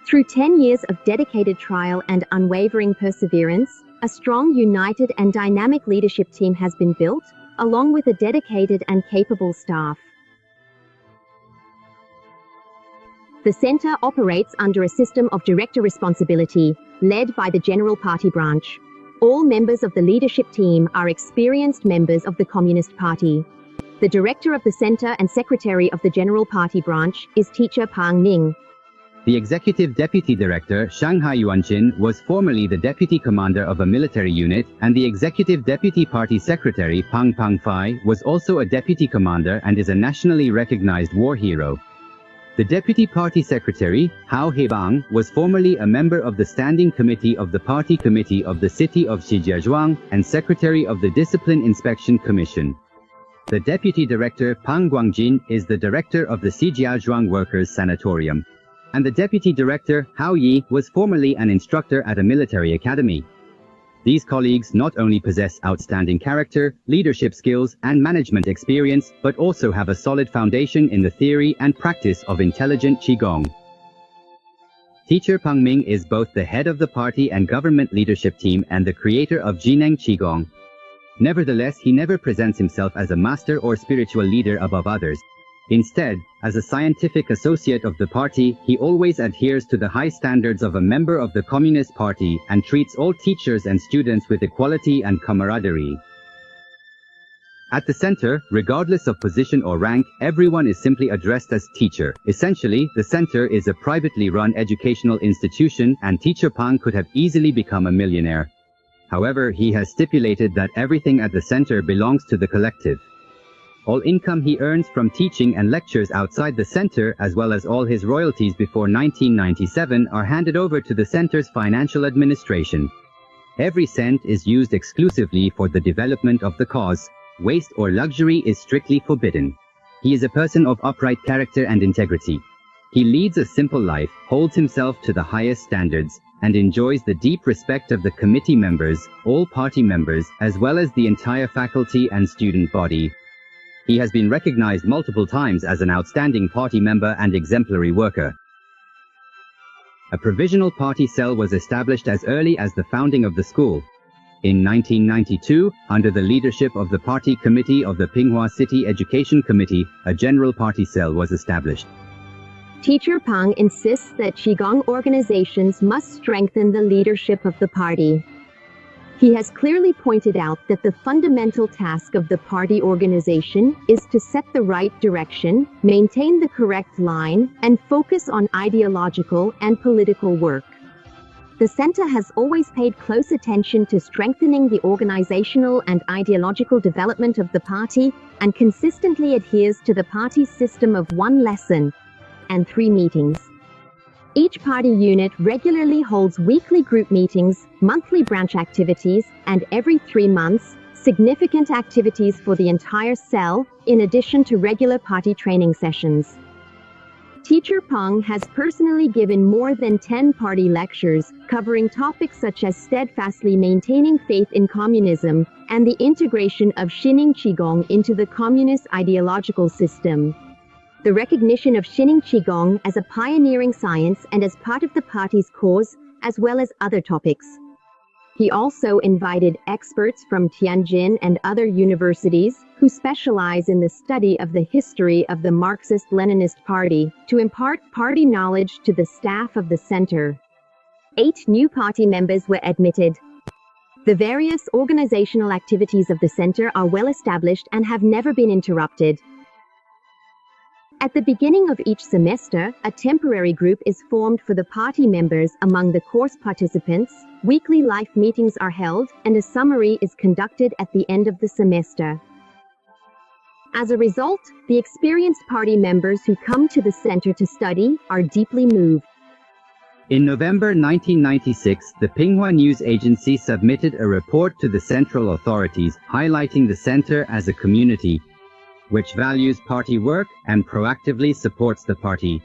Through 10 years of dedicated trial and unwavering perseverance, a strong, united and dynamic leadership team has been built, along with a dedicated and capable staff. The center operates under a system of director responsibility, led by the General Party branch. All members of the leadership team are experienced members of the Communist Party. The director of the center and secretary of the General Party branch is Teacher Pang Ning. The executive deputy director, Shanghai Yuanqin, was formerly the deputy commander of a military unit, and the executive deputy party secretary, Pang Pangfei, was also a deputy commander and is a nationally recognized war hero. The deputy party secretary, Hao Hebang, was formerly a member of the standing committee of the party committee of the city of Shijiazhuang and secretary of the Discipline Inspection Commission. The deputy director, Pang Guangjin, is the director of the Shijiazhuang Workers' Sanatorium. And the deputy director, Hao Yi, was formerly an instructor at a military academy. These colleagues not only possess outstanding character, leadership skills, and management experience, but also have a solid foundation in the theory and practice of intelligent Qigong. Teacher Pang Ming is both the head of the party and government leadership team and the creator of ZNQG Qigong. Nevertheless, he never presents himself as a master or spiritual leader above others. Instead, as a scientific associate of the party, he always adheres to the high standards of a member of the Communist Party and treats all teachers and students with equality and camaraderie. At the center, regardless of position or rank, everyone is simply addressed as teacher. Essentially, the center is a privately run educational institution, and Teacher Pang could have easily become a millionaire. However, he has stipulated that everything at the center belongs to the collective. All income he earns from teaching and lectures outside the center, as well as all his royalties before 1997, are handed over to the center's financial administration. Every cent is used exclusively for the development of the cause. Waste or luxury is strictly forbidden. He is a person of upright character and integrity. He leads a simple life, holds himself to the highest standards, and enjoys the deep respect of the committee members, all party members, as well as the entire faculty and student body. He has been recognized multiple times as an outstanding party member and exemplary worker. A provisional party cell was established as early as the founding of the school. In 1992, under the leadership of the party committee of the Pinghua City Education Committee, a general party cell was established. Teacher Pang insists that Qigong organizations must strengthen the leadership of the party. He has clearly pointed out that the fundamental task of the party organization is to set the right direction, maintain the correct line, and focus on ideological and political work. The center has always paid close attention to strengthening the organizational and ideological development of the party and consistently adheres to the party's system of 1 lesson and 3 meetings. Each party unit regularly holds weekly group meetings, monthly branch activities, and every 3 months, significant activities for the entire cell, in addition to regular party training sessions. Teacher Pang has personally given more than 10 party lectures, covering topics such as steadfastly maintaining faith in communism and the integration of Shining Qigong into the communist ideological system. The recognition of Shining Qigong as a pioneering science and as part of the party's cause, as well as other topics. He also invited experts from Tianjin and other universities who specialize in the study of the history of the Marxist-Leninist Party to impart party knowledge to the staff of the center. 8 new party members were admitted. The various organizational activities of the center are well established and have never been interrupted. At the beginning of each semester, a temporary group is formed for the party members among the course participants, weekly life meetings are held, and a summary is conducted at the end of the semester. As a result, the experienced party members who come to the center to study are deeply moved. In November 1996, the Pinghua News Agency submitted a report to the central authorities highlighting the center as a community which values party work and proactively supports the party.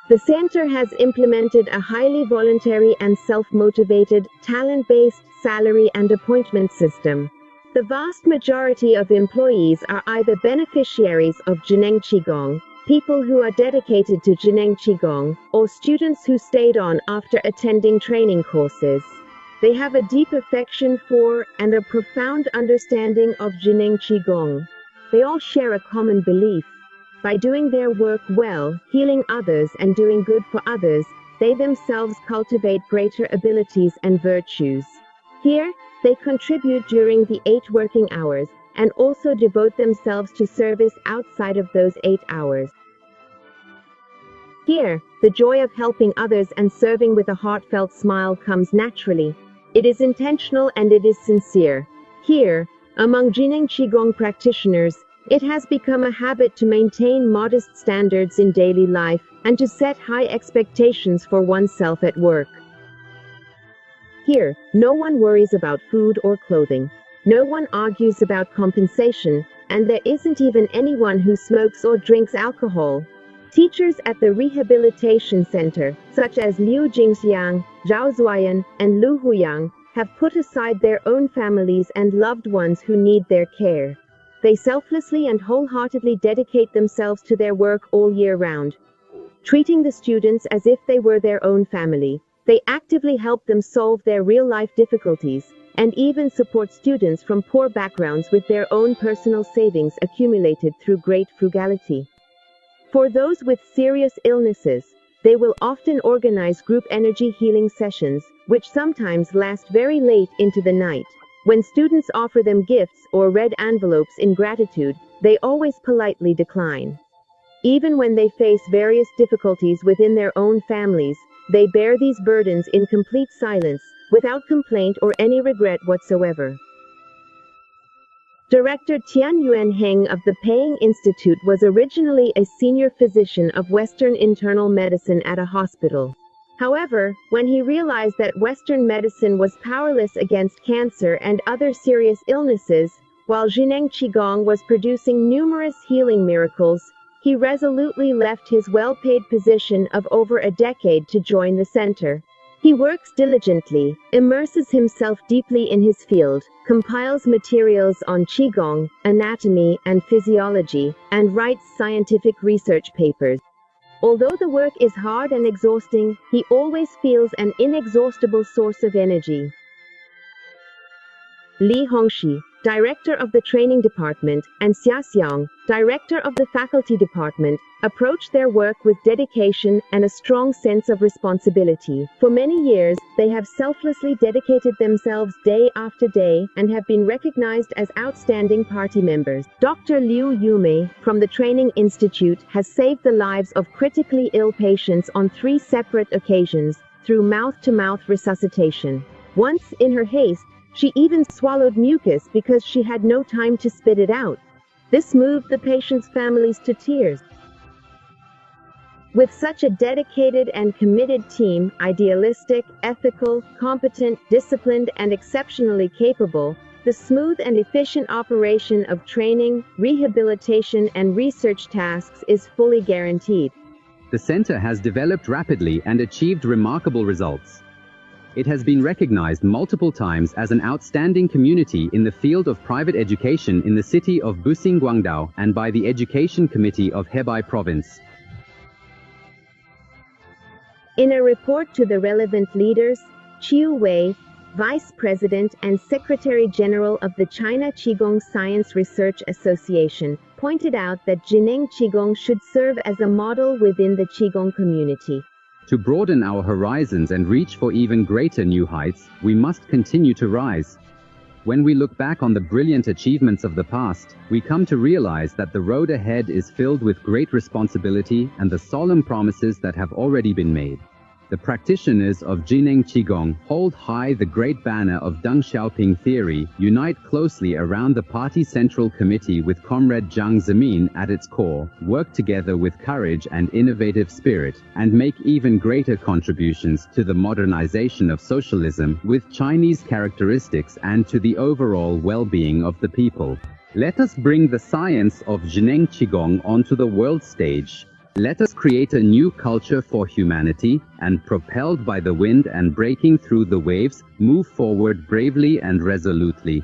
The center has implemented a highly voluntary and self-motivated, talent-based salary and appointment system. The vast majority of employees are either beneficiaries of ZNQG Qigong, people who are dedicated to Jineng Qigong, or students who stayed on after attending training courses. They have a deep affection for and a profound understanding of Jineng Qigong. They all share a common belief. By doing their work well, healing others and doing good for others, they themselves cultivate greater abilities and virtues. Here, they contribute during the 8 working hours, and also devote themselves to service outside of those 8 hours. Here, the joy of helping others and serving with a heartfelt smile comes naturally. It is intentional and it is sincere. Here, among Jineng Qigong practitioners, it has become a habit to maintain modest standards in daily life and to set high expectations for oneself at work. Here, no one worries about food or clothing. No one argues about compensation, and there isn't even anyone who smokes or drinks alcohol. Teachers at the rehabilitation center, such as Liu Jingxiang, Zhao Zuoyan, and Lu Huyang, have put aside their own families and loved ones who need their care. They selflessly and wholeheartedly dedicate themselves to their work all year round. Treating the students as if they were their own family, they actively help them solve their real-life difficulties, and even support students from poor backgrounds with their own personal savings accumulated through great frugality. For those with serious illnesses, they will often organize group energy healing sessions, which sometimes last very late into the night. When students offer them gifts or red envelopes in gratitude, they always politely decline. Even when they face various difficulties within their own families, they bear these burdens in complete silence, without complaint or any regret whatsoever. Director Tian Yuanheng of the Peiying Institute was originally a senior physician of Western internal medicine at a hospital. However, when he realized that Western medicine was powerless against cancer and other serious illnesses, while Jineng Qigong was producing numerous healing miracles, he resolutely left his well-paid position of over a decade to join the center. He works diligently, immerses himself deeply in his field, compiles materials on Qigong, anatomy and physiology, and writes scientific research papers. Although the work is hard and exhausting, he always feels an inexhaustible source of energy. Li Hongxi, director of the training department, and Xia Xiang, director of the faculty department, approach their work with dedication and a strong sense of responsibility. For many years, they have selflessly dedicated themselves day after day and have been recognized as outstanding party members. Dr. Liu Yumei, from the Training Institute, has saved the lives of critically ill patients on 3 separate occasions through mouth-to-mouth resuscitation. Once, in her haste, she even swallowed mucus because she had no time to spit it out. This moved the patients' families to tears. With such a dedicated and committed team, idealistic, ethical, competent, disciplined, and exceptionally capable, the smooth and efficient operation of training, rehabilitation, and research tasks is fully guaranteed. The center has developed rapidly and achieved remarkable results. It has been recognized multiple times as an outstanding community in the field of private education in the city of Busing, Guangdao, and by the Education Committee of Hebei Province. In a report to the relevant leaders, Qiu Wei, Vice President and Secretary General of the China Qigong Science Research Association, pointed out that Jineng Qigong should serve as a model within the Qigong community. To broaden our horizons and reach for even greater new heights, we must continue to rise. When we look back on the brilliant achievements of the past, we come to realize that the road ahead is filled with great responsibility and the solemn promises that have already been made. The practitioners of Jineng Qigong hold high the great banner of Deng Xiaoping theory, unite closely around the party central committee with Comrade Jiang Zemin at its core, work together with courage and innovative spirit, and make even greater contributions to the modernization of socialism with Chinese characteristics and to the overall well-being of the people. Let us bring the science of Jineng Qigong onto the world stage. Let us create a new culture for humanity, and propelled by the wind and breaking through the waves, move forward bravely and resolutely.